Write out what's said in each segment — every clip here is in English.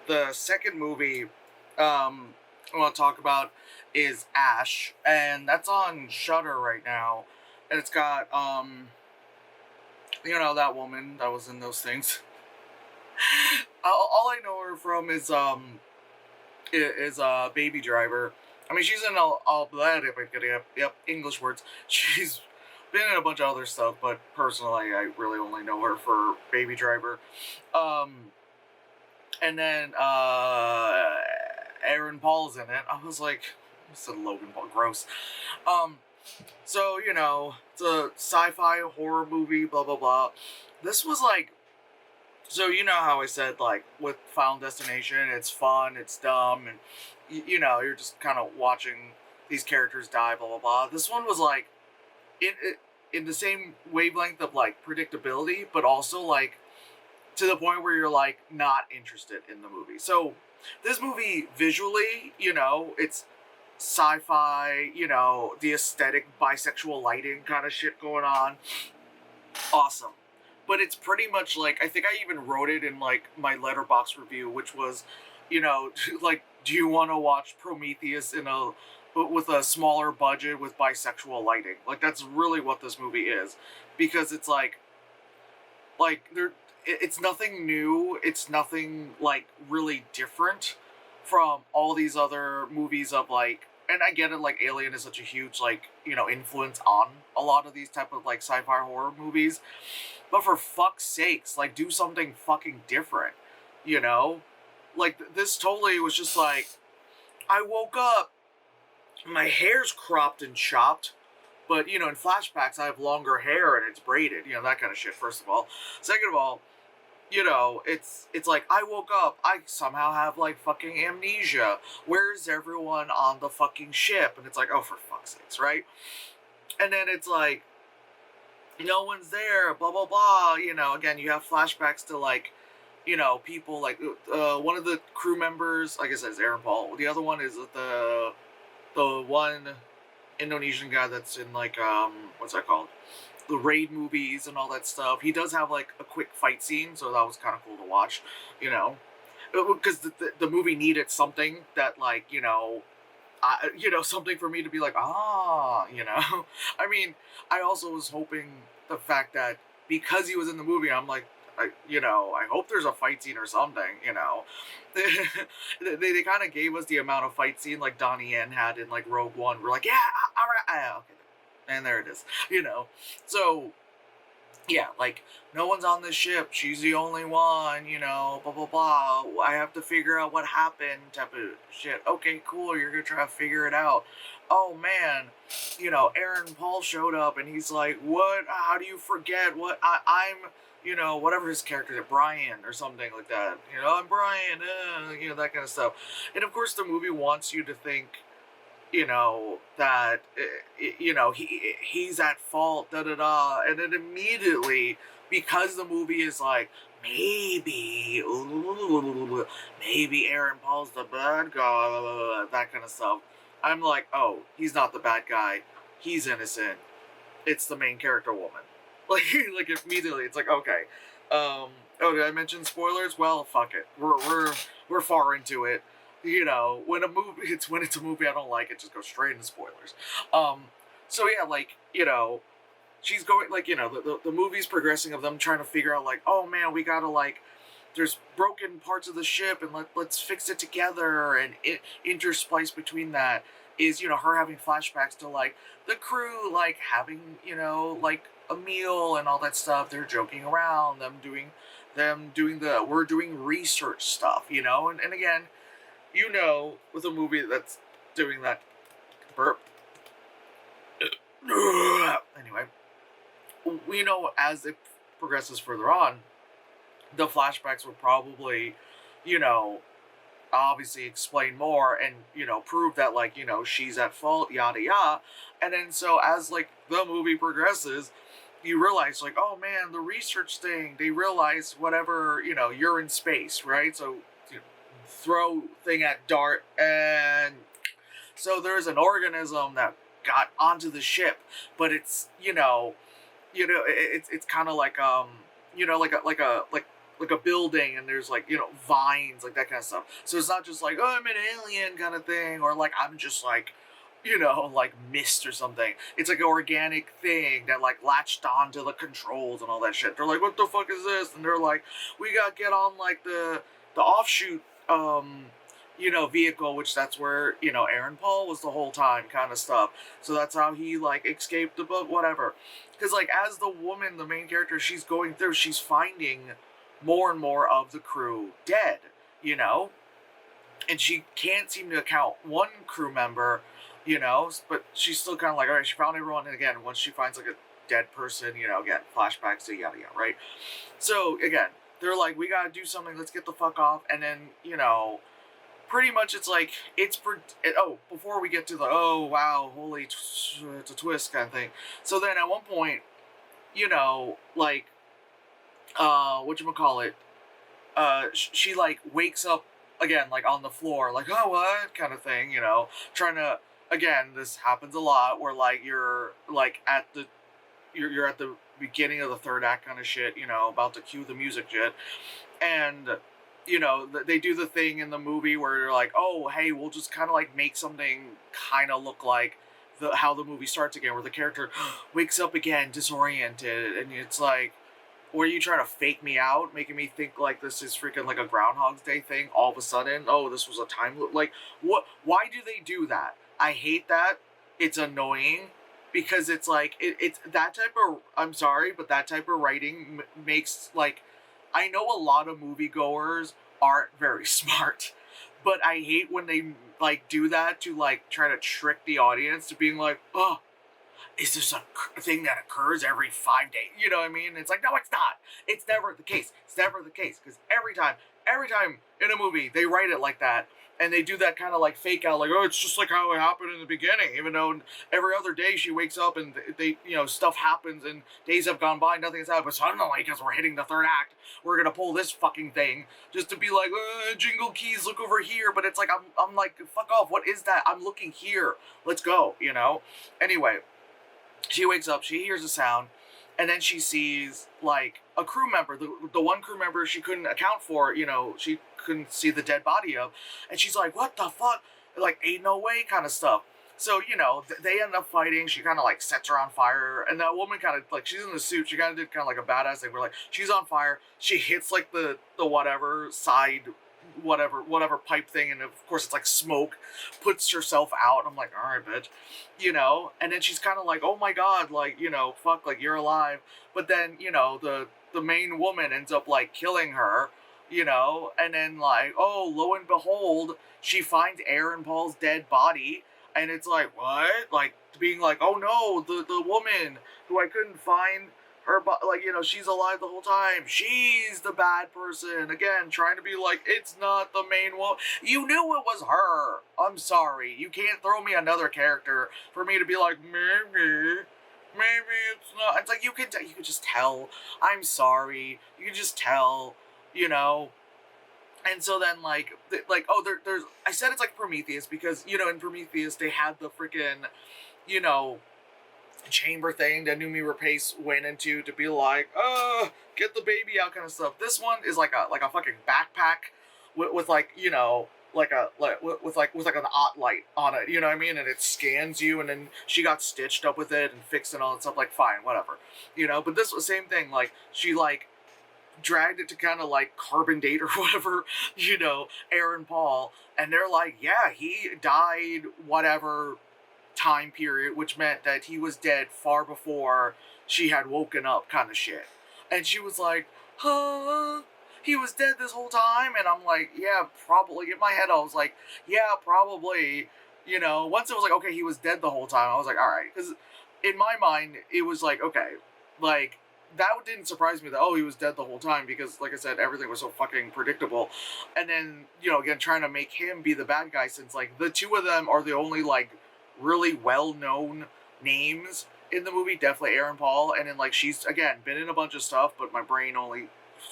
The second movie I want to talk about is Ash, and that's on Shutter right now, and it's got that woman that was in those things. All I know her from is Baby Driver. I mean, she's in all that. Yep, English words. She's been in a bunch of other stuff, but personally, I really only know her for Baby Driver. Um, and then Aaron Paul's in it. I was like, I said Logan Paul, gross. Um, so it's a sci-fi horror movie, blah blah blah. This was like, so how I said like with Final Destination, it's fun, it's dumb, and you're just kind of watching these characters die, blah blah blah. This one was like in the same wavelength of like predictability, but also like to the point where you're like not interested in the movie. So this movie visually, it's sci-fi, the aesthetic bisexual lighting kind of shit going on. Awesome. But it's pretty much like, I think I even wrote it in like my letterbox review, which was, like, do you want to watch Prometheus with a smaller budget with bisexual lighting? Like that's really what this movie is, because it's like there it's nothing new, it's nothing like really different from all these other movies of like, and I get it, like Alien is such a huge like influence on a lot of these type of like sci-fi horror movies, but for fuck's sakes, like do something fucking different, you know like this totally was just like, I woke up, my hair's cropped and chopped, but in flashbacks I have longer hair and it's braided, that kind of shit. First of all, second of all, it's like I woke up, I somehow have like fucking amnesia. Where's everyone on the fucking ship? And it's like, oh, for fuck's sakes, right? And then it's like no one's there, blah blah blah. Again, you have flashbacks to like people like one of the crew members, like I said, is Aaron Paul. The other one is the one Indonesian guy that's in like what's that called? The Raid movies and all that stuff. He does have like a quick fight scene, so that was kind of cool to watch, because the movie needed something that like something for me to be like, I mean, I also was hoping the fact that because he was in the movie, I'm like, I hope there's a fight scene or something, they kind of gave us the amount of fight scene like Donnie Yen had in like Rogue One. We're like, yeah, all right, okay, and there it is, So yeah, like no one's on this ship. She's the only one, blah blah blah. I have to figure out what happened, type of shit. Okay, cool. You're gonna try to figure it out. Oh man, Aaron Paul showed up and he's like, "What? How do you forget what I'm?" Whatever his character is, Brian or something like that. I'm Brian. That kind of stuff. And of course, the movie wants you to think that he's at fault, da da da, and then immediately, because the movie is like, maybe Aaron Paul's the bad guy, that kind of stuff, I'm like, oh, he's not the bad guy, he's innocent, it's the main character woman. like like immediately it's like, okay. Oh, did I mention spoilers? Well, fuck it, we're far into it. When it's a movie I don't like, it just goes straight into spoilers. So yeah, like she's going like the movie's progressing of them trying to figure out like, oh man, we gotta like, there's broken parts of the ship and let's fix it together, and interspliced between that is her having flashbacks to like the crew like having like a meal and all that stuff. They're joking around, them doing the we're doing research stuff, and again, with a movie that's doing that burp. Anyway, we know as it progresses further on, the flashbacks will probably, you know, obviously explain more and, prove that, like, she's at fault, yada yada. And then so as, like, the movie progresses, you realize, like, oh man, the research thing, they realize whatever, you're in space, right? So, you know, throw thing at dart, and so there's an organism that got onto the ship, but it's it's kind of like like like a building, and there's like, you know, vines, like that kind of stuff. So it's not just like, oh, I'm an alien kind of thing, or like I'm just like, you know, like mist or something. It's like an organic thing that like latched onto the controls and all that shit. They're like, what the fuck is this? And they're like, we gotta get on like the offshoot you know, vehicle, which that's where, you know, Aaron Paul was the whole time kind of stuff. So that's how he like escaped the book, whatever. Because like as the woman, the main character, she's going through, she's finding more and more of the crew dead, you know? And she can't seem to account one crew member, you know, but she's still kind of like, all right, she found everyone. And again, once she finds like a dead person, you know, again, flashbacks to yada yada, right? So again, they're like, we gotta do something, let's get the fuck off. And then, you know, pretty much it's like, oh, before we get to the, oh, wow, holy, it's a twist kind of thing. So then at one point, you know, like, whatchamacallit, she like wakes up again, like on the floor, like, oh, what kind of thing, you know, trying to, again, this happens a lot where like you're like at the, you're at the beginning of the third act kind of shit, you know, about to cue the music shit, and you know, they do the thing in the movie where you're like, oh, hey, we'll just kind of like make something kind of look like how the movie starts again, where the character wakes up again disoriented, and it's like, were you trying to fake me out, making me think like this is freaking like a Groundhog's Day thing all of a sudden? Oh, this was a time loop. Like, what? Why do they do that? I hate that. It's annoying because it's like it's that type of. I'm sorry, but that type of writing makes like. I know a lot of moviegoers aren't very smart, but I hate when they like do that to like try to trick the audience to being like, oh, is this a thing that occurs every 5 days? You know what I mean? It's like, no, it's not. It's never the case. It's never the case. Because every time in a movie, they write it like that. And they do that kind of like fake out, like, oh, it's just like how it happened in the beginning. Even though every other day she wakes up and they you know, stuff happens and days have gone by, nothing has happened. But suddenly, because we're hitting the third act, we're going to pull this fucking thing just to be like, jingle keys, look over here. But it's like, I'm like, fuck off. What is that? I'm looking here. Let's go, you know? Anyway. She wakes up, she hears a sound, and then she sees, like, a crew member, the one crew member she couldn't account for, you know, she couldn't see the dead body of, and she's like, what the fuck? Like, ain't no way kind of stuff. So, you know, they end up fighting, she kind of, like, sets her on fire, and that woman kind of, like, she's in the suit, she kind of did kind of like a badass thing, where, like, she's on fire, she hits, like, the whatever side whatever pipe thing, and of course it's like smoke, puts herself out. I'm like, all right, bitch, you know. And then she's kind of like, oh my god, like, you know, fuck, like, you're alive. But then, you know, the main woman ends up like killing her, you know. And then like, oh, lo and behold, she finds Aaron Paul's dead body, and it's like, what? Like, being like, oh no, the woman who I couldn't find her, like, you know, she's alive the whole time. She's the bad person. Again, trying to be like, it's not the main one. You knew it was her. I'm sorry. You can't throw me another character for me to be like, maybe it's not. It's like, you could just tell. I'm sorry. You can just tell, you know. And so then, like, oh, there's, I said it's like Prometheus because, you know, in Prometheus, they had the freaking, you know, chamber thing that Noomi Rapace went into to be like, get the baby out kind of stuff. This one is like a fucking backpack with like, you know, like a with like an ot light on it, you know what I mean? And it scans you, and then she got stitched up with it and fixed and all that stuff. Like, fine, whatever, you know. But this was the same thing. Like, she like dragged it to kind of like carbon date or whatever, you know, Aaron Paul, and they're like, yeah, he died whatever time period, which meant that he was dead far before she had woken up kind of shit. And she was like, huh, he was dead this whole time? And I'm like, yeah, probably. In my head, I was like, yeah, probably. You know, once it was like, okay, he was dead the whole time, I was like, all right. Because in my mind, it was like, okay, like, that didn't surprise me that, oh, he was dead the whole time, because, like I said, everything was so fucking predictable. And then, you know, again, trying to make him be the bad guy, since, like, the two of them are the only, like, really well-known names in the movie. Definitely Aaron Paul, and then, like, she's, again, been in a bunch of stuff, but my brain only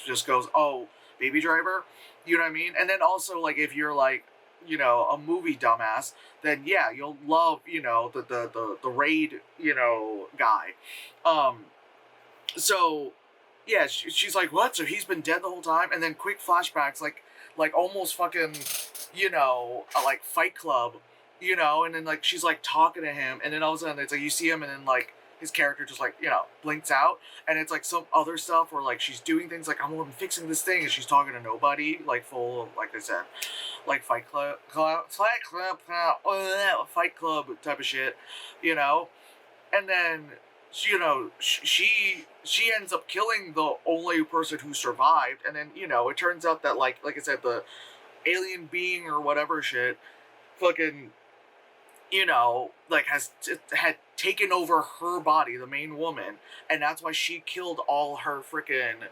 just goes, oh, Baby Driver, you know what I mean? And then also, like, if you're, like, you know, a movie dumbass, then, yeah, you'll love, you know, the Raid, you know, guy. So, yeah, she's like, what? So he's been dead the whole time? And then quick flashbacks, like almost fucking, like Fight Club, and then like she's like talking to him, and then all of a sudden it's like you see him, and then like his character just like blinks out, and it's like some other stuff where like she's doing things like I'm fixing this thing, and she's talking to nobody, like full, like I said, like Fight Club type of shit, you know and then she ends up killing the only person who survived, and then it turns out that like I said, the alien being or whatever shit fucking like had taken over her body, the main woman, and that's why she killed all her freaking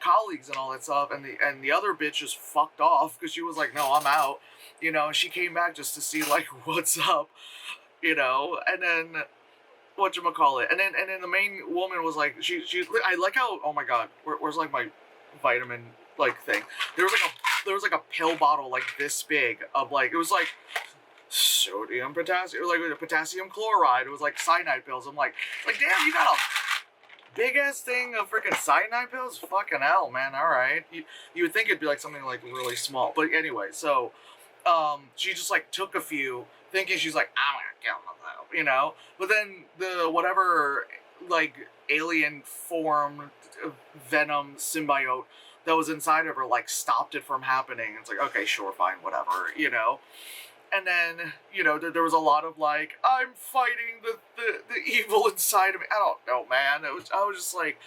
colleagues and all that stuff, and the other bitch just fucked off because she was like, no, I'm out, and she came back just to see like what's up, and then whatchamacallit. And then the main woman was like, she I like how, oh my god, where's like my vitamin like thing? There was like a pill bottle like this big of like, it was like sodium potassium, or like potassium chloride. It was like cyanide pills. I'm like damn, you got a big ass thing of freaking cyanide pills? Fucking hell, man. All right, you would think it'd be like something like really small, but anyway, so she just like took a few, thinking she's like, I'm gonna kill myself, But then the whatever like alien form venom symbiote that was inside of her like stopped it from happening. It's like, okay, sure, fine, whatever. And then there was a lot of like, I'm fighting the evil inside of me. I don't know, man. I was just like,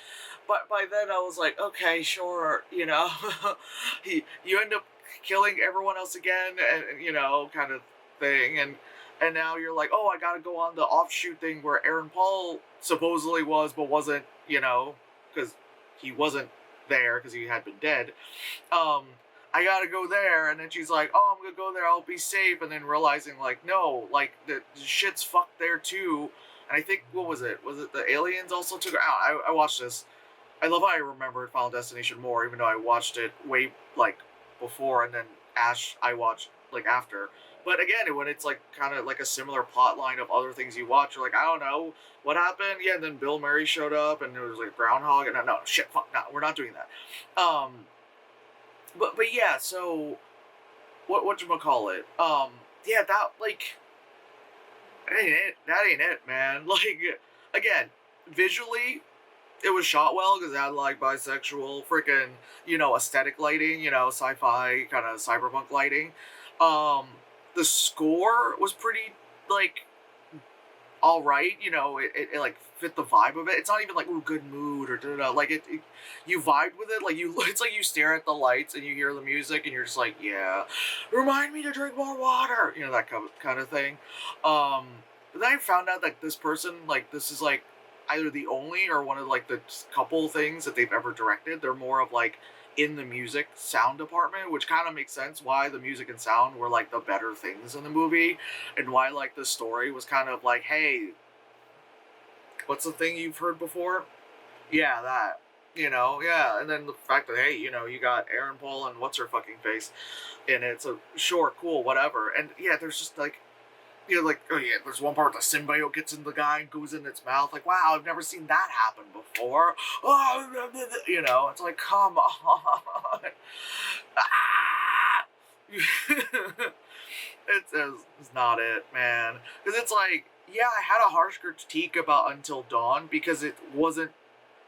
but by then I was like, okay, sure, you end up killing everyone else again, and kind of thing, and now you're like, oh, I gotta go on the offshoot thing where Aaron Paul supposedly was but wasn't, because he wasn't there because he had been dead. I gotta go there, and then she's like, oh, I'm gonna go there, I'll be safe, and then realizing like, no, like the shit's fucked there too. And I think, what was it the aliens also took her out? I watched this. I love how I remembered Final Destination more, even though I watched it way like before, and then Ash I watched like after. But again, when it's like kind of like a similar plot line of other things you watch, you're like, I don't know what happened. Yeah, and then Bill Murray showed up, and it was like Groundhog, and no shit, fuck, no, we're not doing that. But yeah, so what you call it? Yeah, that like that ain't it. That ain't it, man. Like again, visually it was shot well because it had like bisexual freaking aesthetic lighting, sci-fi kind of cyberpunk lighting. um the score was pretty like all right, it like fit the vibe of it. It's not even like, ooh, good mood or da, like it you vibe with it, like you it's like you stare at the lights and you hear the music and you're just like, yeah, remind me to drink more water, that kind of thing. But then I found out that this person, like, this is like either the only or one of like the couple things that they've ever directed. They're more of like in the music sound department, which kind of makes sense why the music and sound were like the better things in the movie, and why like the story was kind of like, hey, what's the thing you've heard before? Yeah, that. Yeah, and then the fact that, hey, you got Aaron Paul and what's her fucking face in it, so sure, cool, whatever. And yeah, there's just like, like, oh yeah, there's one part the symbiote gets in the guy and goes in its mouth. Like, wow, I've never seen that happen before. Oh, it's like, come on. Ah! it's not it, man. Because it's like, yeah, I had a harsh critique about Until Dawn because it wasn't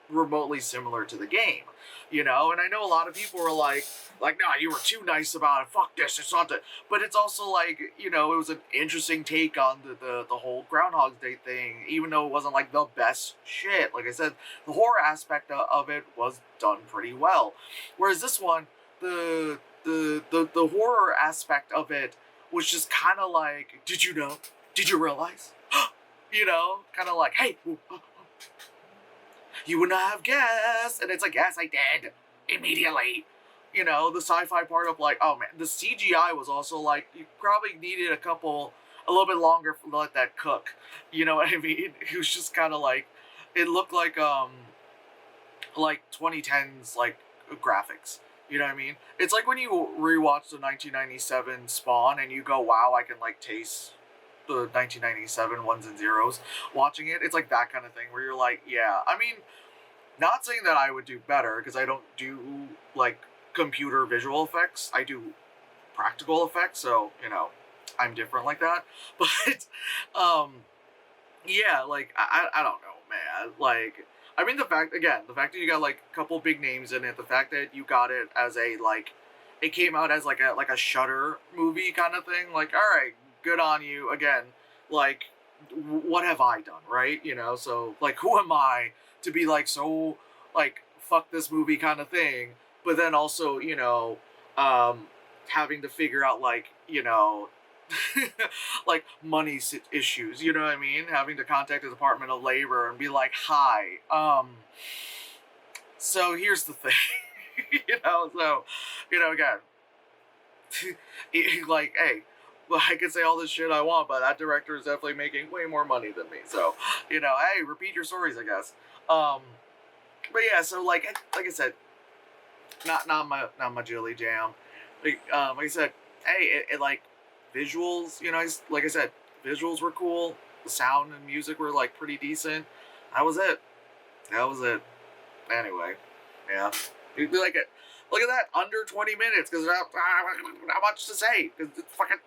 remotely similar to the game, and I know a lot of people were like, nah, you were too nice about it, fuck this, it's not that. But it's also like, it was an interesting take on the whole Groundhog Day thing, even though it wasn't like the best shit. Like I said, the horror aspect of it was done pretty well, whereas this one, the horror aspect of it was just kind of like, did you know, did you realize, kind of like, hey, you would not have guessed. And it's like, yes, I did. Immediately. The sci-fi part of like, oh man, the CGI was also like, you probably needed a little bit longer to let that cook. You know what I mean? It was just kind of like, it looked like 2010s, like, graphics. You know what I mean? It's like when you rewatch the 1997 Spawn and you go, wow, I can like taste the 1997 ones and zeros watching it. It's like that kind of thing where you're like, yeah, I mean, Not saying that I would do better, because I don't do, like, computer visual effects. I do practical effects, so, I'm different like that. But, um, yeah, like, I don't know, man. Like, I mean, the fact that you got, like, a couple big names in it, the fact that you got it as a, like, it came out as, like a Shutter movie kind of thing, like, alright, good on you, again, like, what have I done, right? So, like, who am I to be, like, so, like, fuck this movie kind of thing, but then also, um, having to figure out, like, like money issues, you know what I mean? Having to contact the Department of Labor and be like, "Hi, so here's the thing," So, again, like, hey, well, I can say all this shit I want, but that director is definitely making way more money than me. So, hey, repeat your stories, I guess. Um, but yeah, so like I said, not my Jilly jam. Like I said, hey, like visuals, like I said, visuals were cool. The sound and music were like pretty decent. That was it. That was it. Anyway, yeah, you'd be like it. Look at that, under 20 minutes, because not much to say. 'Cause it's fucking